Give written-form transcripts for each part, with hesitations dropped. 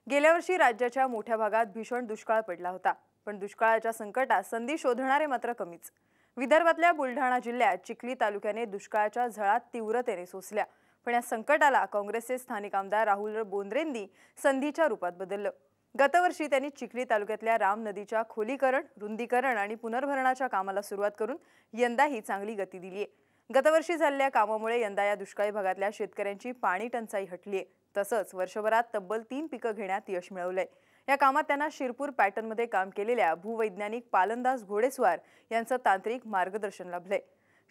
गेल्या वर्षी राज्याच्या मोठ्या भागात भीषण दुष्काळ पडला होता, पण दुष्काळाच्या संकटात संधी शोधणारे मात्र कमीच। विदर्भातल्या बुलढाणा जिल्ह्यात चिखली तालुक्याने दुष्काळाच्या झळात तीव्रतेने सोसल्या, पण या संकटाला काँग्रेसचे स्थानिक आमदार राहुल बोंद्रेंनी संधीच्या रूपात बदललं। गतवर्षी त्यांनी चिखली तालुक्यातल्या राम नदीच्या खोलीकरण, रुंदीकरण आणि पुनर्भरणाच्या कामाला सुरुवात करून यंदाही चांगली गती दिली आहे। गतवर्षी झालेल्या कामामुळे यंदा या दुष्काळी भागातल्या शेतकऱ्यांची पाणी टंचाई हटली आहे। तसंच वर्षभरात तब्बल 3 पिकं घेण्यात यश मिळवलंय। या कामात त्यांना शिरपूर पॅटर्नमध्ये काम केलेल्या भूवैज्ञानिक पालनदास घोडेस्वार यांचं तांत्रिक मार्गदर्शन लाभलंय।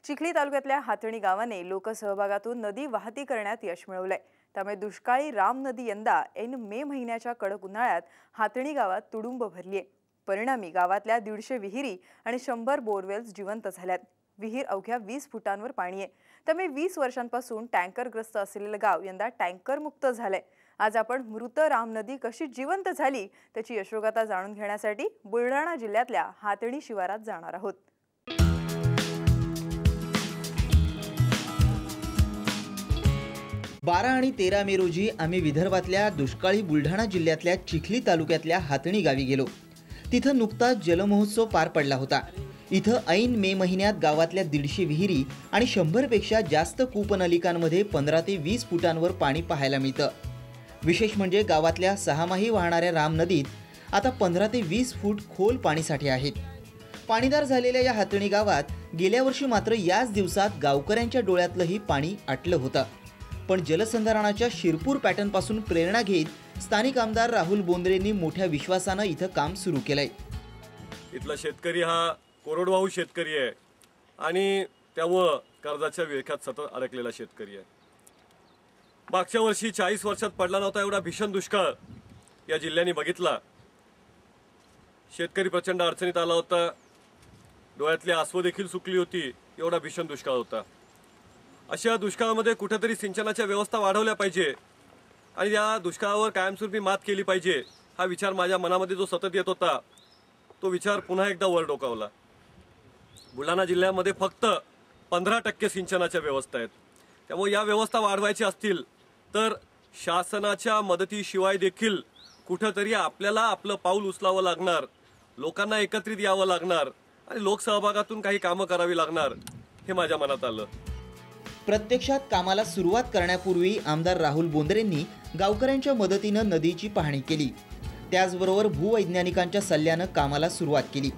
चिखली तालुक्यातल्या हातणी गावाने लोकसहभागातून नदी वाहती करण्यात यश मिळवलंय। त्यामुळे दुष्काळी राम नदी यंदा ऐन मे महिन्याच्या कडक उन्हाळ्यात हातणी गावात तुडुंब भरलीये। परिणामी गावातल्या 150 विहिरी आणि 100 बोरवेल्स जिवंत झाल्यात। विहीर अवघ्या 20 फुटांवर पाणी आहे। त्यामुळे 20 वर्षांपासून टँकरग्रस्त असलेलं गाव यंदा टँकर मुक्त झालंय। आज आपण मृत राम नदी कशी जिवंत झाली त्याची यशोगाथा जाणून घेण्यासाठी बुलढाणा जिल्ह्यातल्या हातणी शिवारात जाणार आहोत। 12 आणि 13 मे रोजी आम्ही विदर्भातल्या दुष्काळी बुलढाणा जिल्ह्यातल्या चिखली तालुक्यातल्या हातणी गावी गेलो। तिथं नुकताच जलमहोत्सव पार पडला होता। इथं ऐन मे महिन्यात गावातल्या 150 विहिरी आणि 100 पेक्षा जास्त कूपनलिकांमध्ये 15 ते 20 फुटांवर पाणी पाहायला मिळतं। विशेष म्हणजे गावातल्या 6 माही वाहणाऱ्या राम नदीत आता 15 ते 20 फूट खोल पाणीसाठे आहेत। पाणीदार झालेल्या या हातणी गावात गेल्या वर्षी मात्र याच दिवसात गावकऱ्यांच्या डोळ्यातलंही पाणी आटलं होतं। पण जलसंधारणाच्या शिरपूर पॅटर्नपासून प्रेरणा घेत स्थानिक आमदार राहुल बोंद्रेंनी मोठ्या विश्वासानं इथं काम सुरू केलंय। इथला शेतकरी हा कोरडवाहू शेतकरी आहे आणि त्यामुळं कर्जाच्या विळख्यात सतत अडकलेला शेतकरी आहे। मागच्या वर्षी 40 वर्षात पडला नव्हता एवढा भीषण दुष्काळ या जिल्ह्याने बघितला। शेतकरी प्रचंड अडचणीत आला होता, डोळ्यातली आसवं देखील सुकली होती, एवढा भीषण दुष्काळ होता। अशा दुष्काळामध्ये कुठेतरी सिंचनाच्या व्यवस्था वाढवल्या पाहिजे आणि या दुष्काळावर कायमस्वरूपी मात केली पाहिजे हा विचार माझ्या मनामध्ये जो सतत येत होता तो विचार पुन्हा एकदा वर डोकावला। बुलढाणा जिल्ह्यामध्ये फक्त 15% सिंचनाच्या व्यवस्था आहेत। त्यामुळे या व्यवस्था वाढवायच्या असतील तर शासनाच्या मदतीशिवाय देखील कुठेतरी आपल्याला आपलं पाऊल उचलावं लागणार, लोकांना एकत्रित यावं लागणार आणि लोकसहभागातून काही कामं करावी लागणार हे माझ्या मनात आलं। प्रत्यक्षात कामाला सुरुवात करण्यापूर्वी आमदार राहुल बोंद्रेंनी गावकऱ्यांच्या मदतीनं नदीची पाहणी केली। त्याचबरोबर भूवैज्ञानिकांच्या सल्ल्यानं कामाला सुरुवात केली।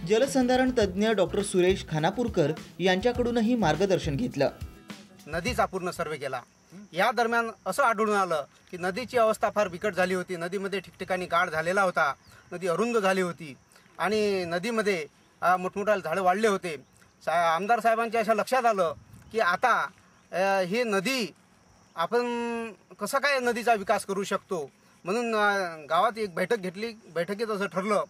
जलसंधारण तज्ज्ञ डॉक्टर सुरेश खानापूरकर यांच्याकडूनही मार्गदर्शन घेतलं। नदीचा पूर्ण सर्वे केला। या दरम्यान असं आढळून आलं की नदीची अवस्था फार बिकट झाली होती। नदीमध्ये ठिकठिकाणी गाळ झालेला होता, नदी अरुंद झाली होती आणि नदीमध्ये मोठमोठाले झाडं वाढले होते। आमदार साहेबांच्या अशा लक्षात आलं की आता ही नदी आपण कसं काय नदीचा विकास करू शकतो, म्हणून गावात एक बैठक घेतली। बैठकीत असं ठरलं,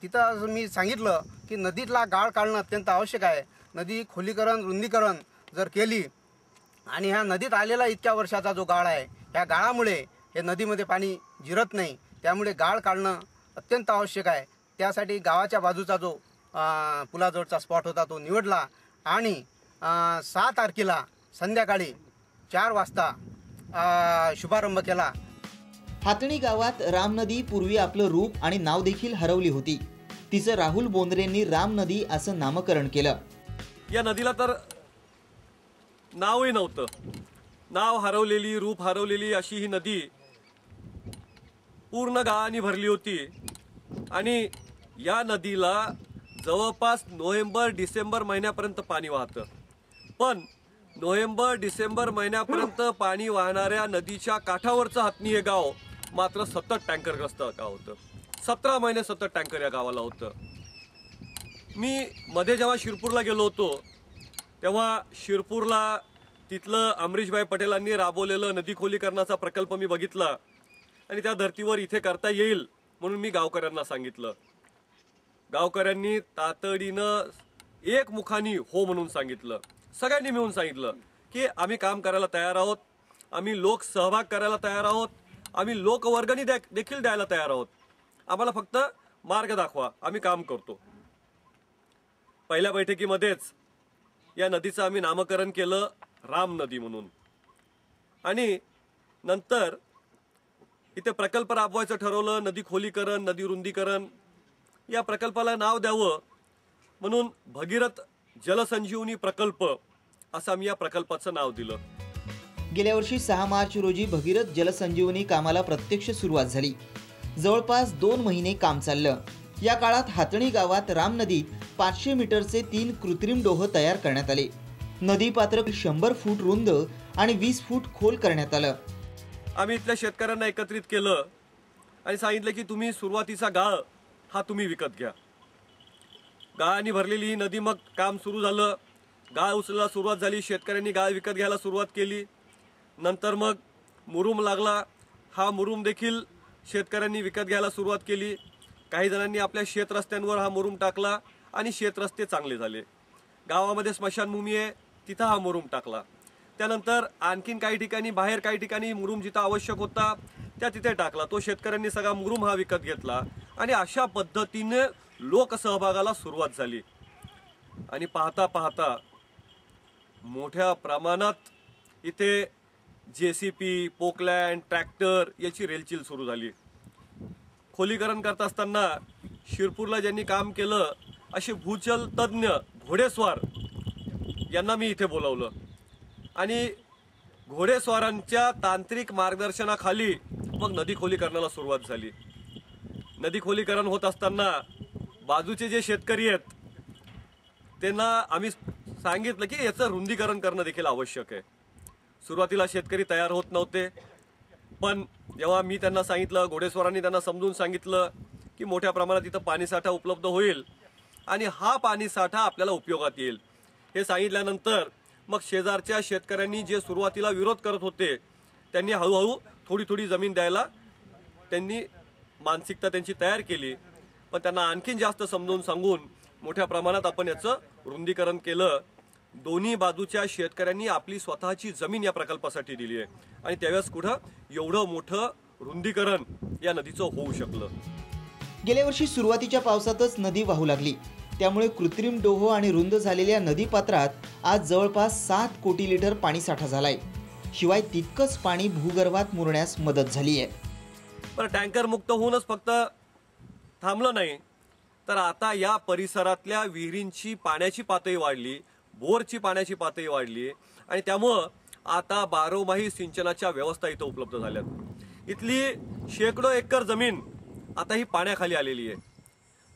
तिथं मी सांगितलं की नदीतला गाळ काढणं अत्यंत आवश्यक आहे। नदी खोलीकरण, रुंदीकरण जर केली आणि ह्या नदीत आलेला इतक्या वर्षाचा जो गाळ आहे, ह्या गाळामुळे हे नदीमध्ये पाणी जिरत नाही, त्यामुळे गाळ काढणं अत्यंत आवश्यक आहे। त्यासाठी गावाच्या बाजूचा जो पुलाजवळचा स्पॉट होता तो निवडला आणि 6 तारखेला संध्याकाळी 4 वाजता शुभारंभ केला। हातणी गावात राम नदी पूर्वी आपलं रूप आणि नाव देखील हरवली होती। तिचं राहुल बोंद्रेंनी राम नदी असं नामकरण केलं। या नदीला तर नावही नव्हतं, नाव हरवलेली, रूप हरवलेली अशी ही नदी पूर्ण गावाने भरली होती आणि या नदीला जवळपास नोव्हेंबर-डिसेंबर महिन्यापर्यंत पाणी वाहतं। पण नोव्हेंबर-डिसेंबर महिन्यापर्यंत पाणी वाहणाऱ्या नदीच्या काठावरचं हातणी हे गाव मात्र सतत टँकरग्रस्त गाव होतं। 17 महिने सतत टँकर या गावाला होतं। मी मध्ये जेव्हा शिरपूरला गेलो होतो तेव्हा शिरपूरला तिथलं अमरीशभाई पटेलांनी राबवलेलं नदी खोलीकरणाचा प्रकल्प मी बघितला आणि त्या धर्तीवर इथे करता येईल म्हणून मी गावकऱ्यांना सांगितलं। गावकऱ्यांनी तातडीनं एकमुखानी हो म्हणून सांगितलं। सगळ्यांनी मिळून सांगितलं की आम्ही काम करायला तयार आहोत, आम्ही लोक सहभाग करायला तयार आहोत, आम्ही लोकवर्गणी देखील द्यायला तयार आहोत, आम्हाला फक्त मार्ग दाखवा, आम्ही काम करतो। पहिल्या बैठकीमध्येच या नदीचं आम्ही नामकरण केलं राम नदी म्हणून आणि नंतर इथे प्रकल्प राबवायचं ठरवलं, नदी खोलीकरण, नदी रुंदीकरण. या प्रकल्पाला नाव द्यावं म्हणून भगीरथ जलसंजीवनी प्रकल्प असं आम्ही या प्रकल्पाचं नाव दिलं. गेल्या वर्षी 6 मार्च रोजी भगीरथ जलसंजीवनी कामाला प्रत्यक्ष सुरुवात झाली. जवळपास 2 महिने काम चाललं. या काळात हातणी गावात राम नदीत 500 मीटरचे 3 कृत्रिम डोह तयार करण्यात आले. नदी पात्र 100 फूट रुंद आणि 20 फूट खोल करण्यात आलं. आम्ही इथल्या शेतकऱ्यांना एकत्रित केलं आणि सांगितलं की तुम्ही सुरुवातीचा गाळ हा तुम्ही विकत घ्या. गाळाने भरलेली ही नदी, मग काम सुरू झालं. गाळ उचलायला सुरुवात झाली. शेतकऱ्यांनी गाळ विकत घ्यायला सुरुवात केली. नंतर मग मुरुम लागला. हा मुरुम देखील शेतकऱ्यांनी विकत घ्यायला सुरुवात केली. काही जणांनी आपल्या शेत रस्त्यांवर हा मुरुम टाकला आणि शेत रस्ते चांगले झाले. गावामध्ये स्मशानभूमी आहे, तिथं हा मुरुम टाकला. त्यानंतर आणखीन काही ठिकाणी, बाहेर काही ठिकाणी मुरुम जिथं आवश्यक होता त्या तिथे टाकला. तो शेतकऱ्यांनी सगळा मुरुम हा विकत घेतला आणि अशा पद्धतीने लोकसहभागाला सुरुवात झाली. आणि पाहता पाहता मोठ्या प्रमाणात इथे JCP, पोकलँड, ट्रॅक्टर याची रेलचेल सुरू झाली. खोलीकरण करत असताना शिरपूरला ज्यांनी काम केलं असे भूजल तज्ज्ञ घोडेस्वार यांना मी इथे बोलावलं आणि घोडेस्वारांच्या तांत्रिक मार्गदर्शनाखाली मग नदी खोलीकरणाला सुरुवात झाली. नदी खोलीकरण होत असताना बाजूचे जे शेतकरी आहेत त्यांना आम्ही सांगितलं की याचं रुंदीकरण करणं देखील आवश्यक आहे. सुरुवातीला शेतकरी तयार होत नव्हते, पण जेव्हा मी त्यांना सांगितलं, घोडेस्वारांनी त्यांना समजून सांगितलं की मोठ्या प्रमाणात इथं पाणीसाठा उपलब्ध होईल आणि हा पाणीसाठा आपल्याला उपयोगात येईल, हे सांगितल्यानंतर मग शेजारच्या शेतकऱ्यांनी जे सुरुवातीला विरोध करत होते त्यांनी हळूहळू थोडी थोडी जमीन द्यायला त्यांनी मानसिकता त्यांची तयार केली. पण त्यांना आणखीन जास्त समजून सांगून मोठ्या प्रमाणात आपण याचं रुंदीकरण केलं. दोन्ही बाजूच्या शेतकऱ्यांनी आपली स्वतःची जमीन या प्रकल्पासाठी दिली आहे आणि त्यावेळेस कुठं एवढं मोठं रुंदीकरण या नदीचं होऊ शकलं. गेल्या वर्षी सुरुवातीच्या पावसातच नदी वाहू लागली. त्यामुळे कृत्रिम डोह आणि रुंद झालेल्या नदीपात्रात आज जवळपास 7 कोटी लिटर पाणीसाठा झालाय. शिवाय तितकंच पाणी भूगर्भात मुरण्यास मदत झाली आहे. पण टँकर मुक्त होऊनच फक्त थांबलं नाही, तर आता या परिसरातल्या विहिरींची पाण्याची पातळी वाढली, बोरची पाण्याची पातळी वाढली आणि त्यामुळं आता 12माही सिंचनाच्या व्यवस्था इथं उपलब्ध झाल्यात. इथली शेकडो एकर जमीन आता ही पाण्याखाली आलेली आहे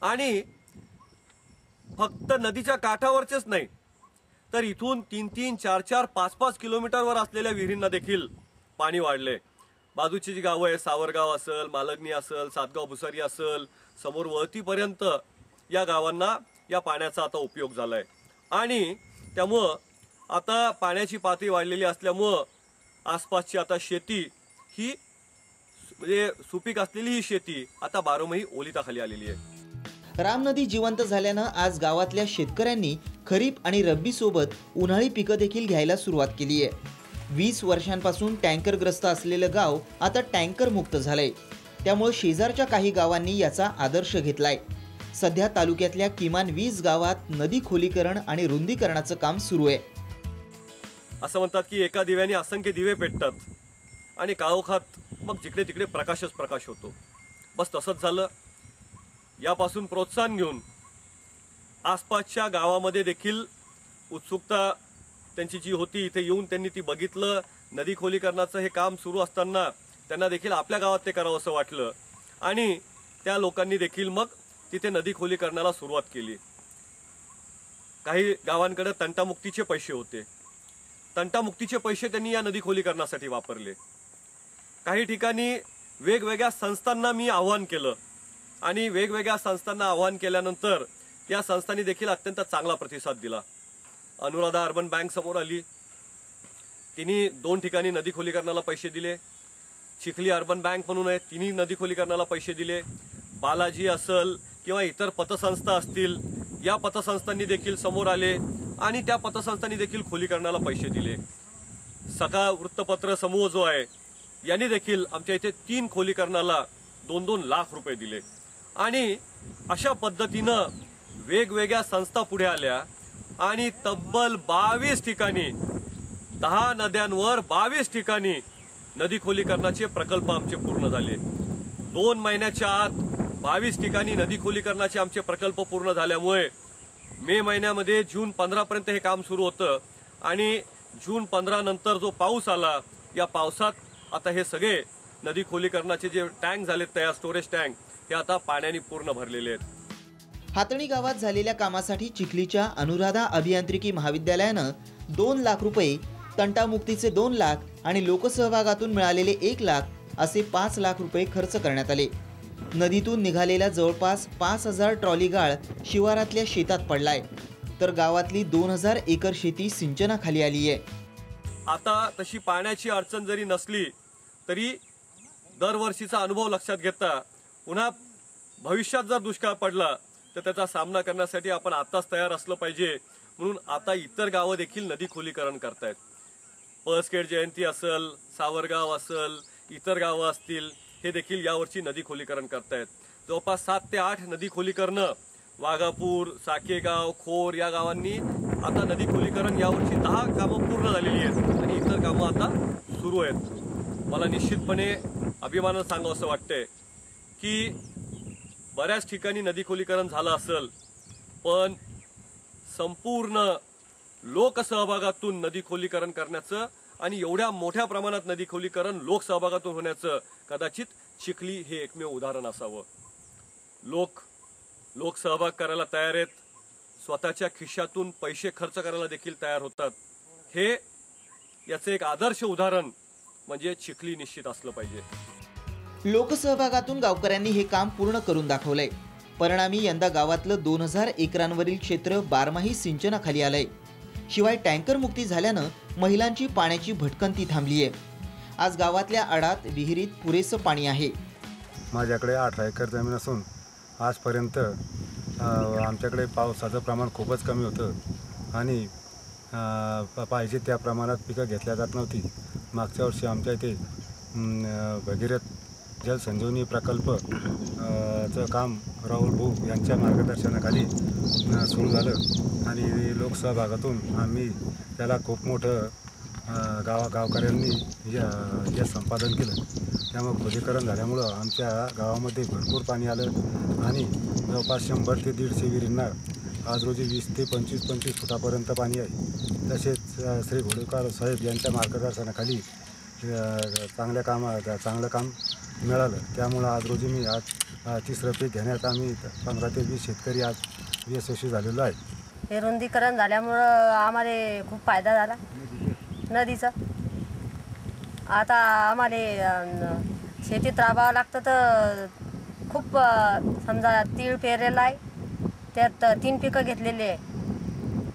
आणि फक्त नदीच्या काठावरचेच नाही तर इथून 3-3, 4-4, 5-5 किलोमीटरवर असलेल्या विहिरींना देखील पाणी वाढले. बाजूची जी गावं आहे, सावरगाव असेल, मालगणी असेल, सातगाव भुसारी असेल, समोर वळतीपर्यंत या गावांना या पाण्याचा आता उपयोग झालाय आणि त्यामुळं आता पाण्याची पातळी वाढलेली असल्यामुळं आसपासची आता शेती ही म्हणजे सुपीक असलेली ही शेती आता 12माही ओलिताखाली आलेली आहे. राम नदी जिवंत झाल्यानं आज गावातल्या शेतकऱ्यांनी खरीप आणि रब्बी सोबत उन्हाळी पिकं देखील घ्यायला सुरुवात केली आहे. 20 वर्षांपासून टँकरग्रस्त असलेलं गाव आता टँकर मुक्त झालंय. त्यामुळे शेजारच्या काही गावांनी याचा आदर्श घेतलाय. सध्या तालुक्यातल्या किमान 20 गावात नदी खोलीकरण आणि रुंदीकरणाचं काम सुरू आहे. असं म्हणतात की एका दिव्याने असंख्य दिवे पेटतात आणि काळोखात मग जिकडे तिकडे प्रकाशच प्रकाश होतो. बस तसंच झालं. यापासून प्रोत्साहन घेऊन आसपासच्या गावामध्ये देखील उत्सुकता त्यांची जी होती इथे येऊन त्यांनी ती बघितलं. नदी खोलीकरणाचं हे काम सुरू असताना त्यांना देखील आपल्या गावात ते करावं असं वाटलं आणि त्या लोकांनी देखील मग तिथे नदी खोलीकरणाला सुरुवात केली. काही गावांकडे तंटामुक्तीचे पैसे होते, तंटामुक्तीचे पैसे त्यांनी या नदी खोलीकरणासाठी वापरले. काही ठिकाणी वेगवेगळ्या संस्थांना मी आवाहन केलं आणि वेगवेगळ्या संस्थांना आवाहन केल्यानंतर या संस्थांनी देखील अत्यंत चांगला प्रतिसाद दिला. अनुराधा अर्बन बँक समोर आली, तिने 2 ठिकाणी नदी खोलीकरणाला पैसे दिले. चिखली अर्बन बँक म्हणून आहे, तिने नदी खोलीकरणाला पैसे दिले. बालाजी असेल किंवा इतर पतसंस्था असतील, या पतसंस्थांनी देखील समोर आले आणि त्या पतसंस्थांनी देखील खोलीकरणाला पैसे दिले. सकाळ वृत्तपत्र समूह जो आहे यांनी देखील आमच्या इथे 3 खोलीकरणाला 2-2 लाख रुपये दिले आणि अशा पद्धतीनं वेगवेगळ्या संस्था पुढे आल्या आणि तब्बल 22 ठिकाणी 10 नद्यांवर 22 ठिकाणी नदी खोलीकरणाचे प्रकल्प आमचे पूर्ण झाले। 2 महिन्याच्या आत 22 ठिकाणी नदी खोलीकरणाचे आमचे प्रकल्प पूर्ण झाल्यामुळे मे महिन्यामध्ये जून 15 पर्यंत हे काम सुरू होतं आणि जून 15 नंतर जो पाऊस आला, या पावसात आता हे सगळे नदी खोलीकरणाचे जे टँक झाले तयार, स्टोरेज टँक, हे आता पाण्याने पूर्ण भरलेले आहेत। हातणी गावात झालेल्या कामासाठी चिखलीच्या अनुराधा अभियांत्रिकी महाविद्यालयानं 2 लाख रुपये, तंटामुक्तीचे 2 लाख आणि लोकसहभागातून मिळालेले 1 लाख असे 5 लाख रुपये खर्च करण्यात आले। नदीतून निघालेला जवळपास 5000 ट्रॉली गाळ शिवारातल्या शेतात पडलाय, तर गावातली 2000 एकर शेती सिंचनाखाली आली आहे। आता तशी पाण्याची अडचण जरी नसली तरी दरवर्षीचा अनुभव लक्षात घेता पुन्हा भविष्यात जर दुष्काळ पडला तर त्याचा सामना करण्यासाठी आपण आताच तयार असलं पाहिजे। म्हणून आता इतर गावं देखील नदी खोलीकरण करतायत। पळसखेड जयंती असेल, सावरगाव असेल, इतर गावं असतील, हे देखील यावर्षी नदी खोलीकरण करतायत। जवळपास 7 ते 8 नदी खोलीकरणं, वाघापूर, साकेगाव, खोर या गावांनी आता नदी खोलीकरण यावर्षी 10 कामं पूर्ण झालेली आहेत आणि इतर कामं आता सुरू आहेत। मला निश्चितपणे अभिमानानं सांगावंसं वाटतंय की बऱ्याच ठिकाणी नदी खोलीकरण झालं असेल, पण संपूर्ण लोकसहभागातून नदी खोलीकरण करण्याचं आणि एवढ्या मोठ्या प्रमाणात नदी खोलीकरण लोकसहभागातून होण्याचं कदाचित चिखली हे एकमेव उदाहरण असावं। लोक सहभाग करायला तयार आहेत, स्वतःच्या खिशातून पैसे खर्च करायला देखील तयार होतात। हे याचं एक आदर्श उदाहरण म्हणजे चिखली निश्चित असलं पाहिजे। लोकसहभागातून गावकऱ्यांनी हे काम पूर्ण करून दाखवलंय। परिणामी यंदा गावातलं 2000 एकरांवरील क्षेत्र बारमाही सिंचनाखाली आलंय। शिवाय टँकर मुक्ती झाल्यानं महिलांची पाण्याची भटकंती थांबली आहे। आज गावातल्या आडात विहिरीत पुरेसं पाणी आहे। माझ्याकडे 18 एकर जमीन असून आजपर्यंत आमच्याकडे पावसाचं प्रमाण खूपच कमी होतं आणि पाहिजे त्या प्रमाणात पिकं घेतल्या जात नव्हती। मागच्या वर्षी आमच्या इथे भगीरथ जलसंजीवनी प्रकल्प चं काम राहुल भाऊ यांच्या मार्गदर्शनाखाली सुरू झालं आणि लोकसहभागातून आम्ही त्याला खूप मोठं गावकऱ्यांनी हे संपादन केलं। त्यामुळे खोलीकरण झाल्यामुळं आमच्या गावामध्ये भरपूर पाणी आलं आणि जवळपास 100 ते 150 विहिरींना आज रोजी 20 ते 25 फुटापर्यंत पाणी आहे। तसेच श्री घोडेकर साहेब यांच्या मार्गदर्शनाखाली चांगलं काम मिळालं। त्यामुळं आज रोजी मी तिसरं पीक घेण्यात आम्ही 15 ते 20 शेतकरी आज यशस्वी झालेलो आहे। हे रुंदीकरण झाल्यामुळं आम्हाला खूप फायदा झाला नदीचा। आता आम्हाला शेतीत राबावं लागतं तर खूप समजा तीळ पेरलेला आहे, त्यात 3 पिकं घेतलेली आहे,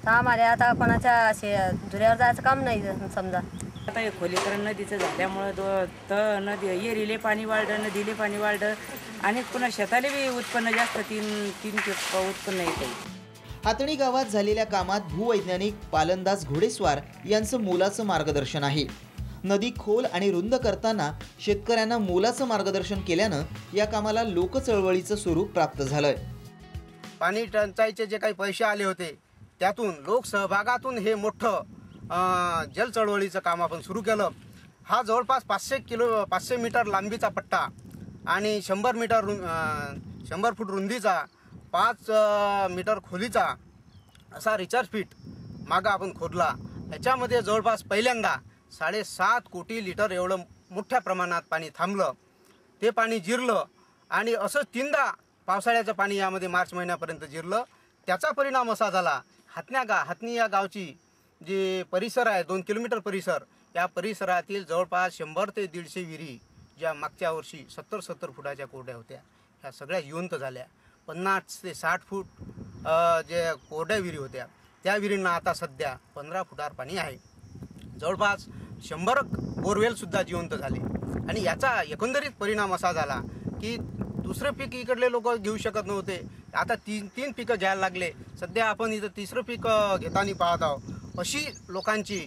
तर आम्हाला आता कोणाच्या धुऱ्यावर जायचं काम नाही समजा। आता हे खोलीकरण नदीचं झाल्यामुळं तर नदी येरीले पाणी वाढलं, नदीले पाणी वाढलं आणि पुन्हा शेताले बी उत्पन्न जास्त 3 पिकं उत्पन्न येते। हातणी गावात झालेल्या कामात भूवैज्ञानिक पालनदास घोडेस्वार यांचं मोलाचं मार्गदर्शन आहे। नदी खोल आणि रुंद करताना शेतकऱ्यांना मोलाचं मार्गदर्शन केल्यानं या कामाला लोकचळवळीचं स्वरूप प्राप्त झालंय। पाणी टंचाईचे जे काही पैसे आले होते त्यातून लोकसहभागातून हे मोठं जल चळवळीचं काम आपण सुरू केलं। हा जवळपास 500 मीटर लांबीचा पट्टा आणि 100 फूट रुंदीचा 5 मीटर खोलीचा असा रिचार्ज पीट मागं आपण खोदला। याच्यामध्ये जवळपास पहिल्यांदा 7.5 कोटी लिटर एवढं मोठ्या प्रमाणात पाणी थांबलं, ते पाणी जिरलं आणि असं 3दा पावसाळ्याचं पाणी यामध्ये मार्च महिन्यापर्यंत जिरलं। त्याचा परिणाम असा झाला, हातणी या गावची जे परिसर आहे 2 किलोमीटर परिसर, या परिसरातील जवळपास 100 ते 150 विहिरी ज्या मागच्या वर्षी 70 फुटाच्या कोरड्या होत्या, ह्या सगळ्या जिवंत झाल्या। 50 ते 60 फूट जे कोरड्या विहिरी होत्या त्या विहिरींना आता सध्या 15 फुटावर पाणी आहे। जवळपास 100 बोरवेलसुद्धा जिवंत झाले आणि याचा एकंदरीत परिणाम असा झाला की दुसरं पीक इकडले लोक घेऊ शकत नव्हते, आता 3 पिकं घ्यायला लागले। सध्या आपण इथं तिसरं पीक घेताना पाहत आहोत। अशी लोकांची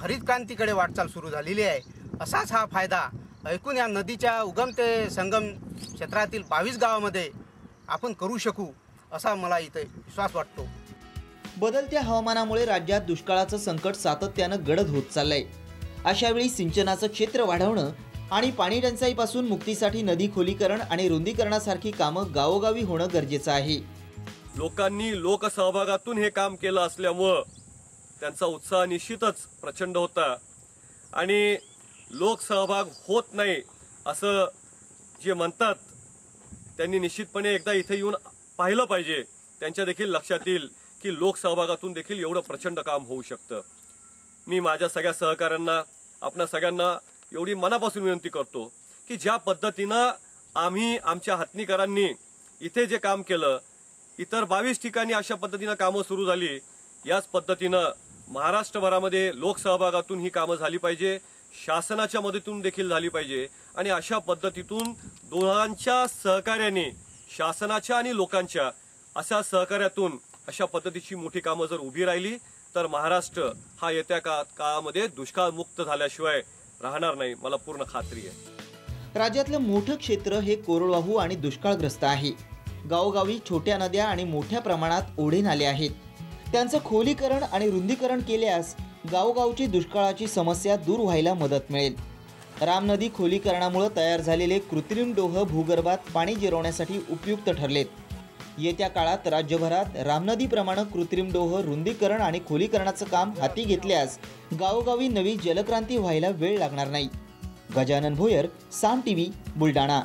हरित क्रांतीकडे वाटचाल सुरू झालेली आहे। असाच हा फायदा ऐकून या नदीच्या उगम ते संगम क्षेत्रातील 22 गावामध्ये आपण करू शकू असा मला इथे विश्वास वाटतो। बदलत्या हवामानामुळे राज्यात दुष्काळाचं संकट सातत्यानं गडद होत चाललंय। अशावेळी सिंचनाचं क्षेत्र वाढवणं आणि पाणी टंचाईपासून मुक्तीसाठी नदी खोलीकरण आणि रुंदीकरणासारखी कामं गावोगावी होणं गरजेचं आहे. लोकांनी लोकसहभागातून हे काम केलं असल्यामुळं त्यांचा उत्साह निश्चितच प्रचंड होता आणि लोकसहभाग होत नाही असं जे म्हणतात त्यांनी निश्चितपणे एकदा इथे येऊन पाहिलं पाहिजे. त्यांच्या देखील लक्षात येईल की लोकसहभागातून देखील एवढं प्रचंड काम होऊ शकतं. मी माझ्या सगळ्या सहकाऱ्यांना आपणा सगळ्यांना एवढी मनापासून विनंती करतो की ज्या पद्धतीनं आम्ही आमच्या हातणीकरांनी इथे जे काम केलं, इतर 22 ठिकाणी अशा पद्धतीनं कामं सुरू झाली, याच पद्धतीनं महाराष्ट्रभरामध्ये लोकसहभागातून ही कामं झाली पाहिजे, शासनाच्या मदतीतून देखील झाली पाहिजे आणि अशा पद्धतीतून दोघांच्या सहकार्याने शासनाच्या आणि लोकांच्या अशा सहकार्यातून अशा पद्धतीची मोठी कामं जर उभी राहिली तर महाराष्ट्र हा येत्या काळामध्ये दुष्काळमुक्त झाल्याशिवाय राहणार नाही, मला पूर्ण खात्री आहे. राज्यातलं मोठं क्षेत्र हे कोरडवाहू आणि दुष्काळग्रस्त आहे. गावोगावी छोट्या नद्या आणि मोठ्या प्रमाणात ओढे नाले आहेत. त्यांचं खोलीकरण आणि रुंदीकरण केल्यास गावोगावची दुष्काळाची समस्या दूर व्हायला मदत मिळेल. राम नदी खोलीकरणामुळे तयार झालेले कृत्रिम डोह भूगर्भात पाणी जिरवण्यासाठी उपयुक्त ठरलेत. येत्या काळात राज्यभरात रामनदीप्रमाणे कृत्रिम डोह रुंदीकरण आणि खोलीकरणाचं काम हाती घेतल्यास गावोगावी नवी जलक्रांती व्हायला वेळ लागणार नाही. गजानन भोयर, साम टीव्ही, बुलढाणा.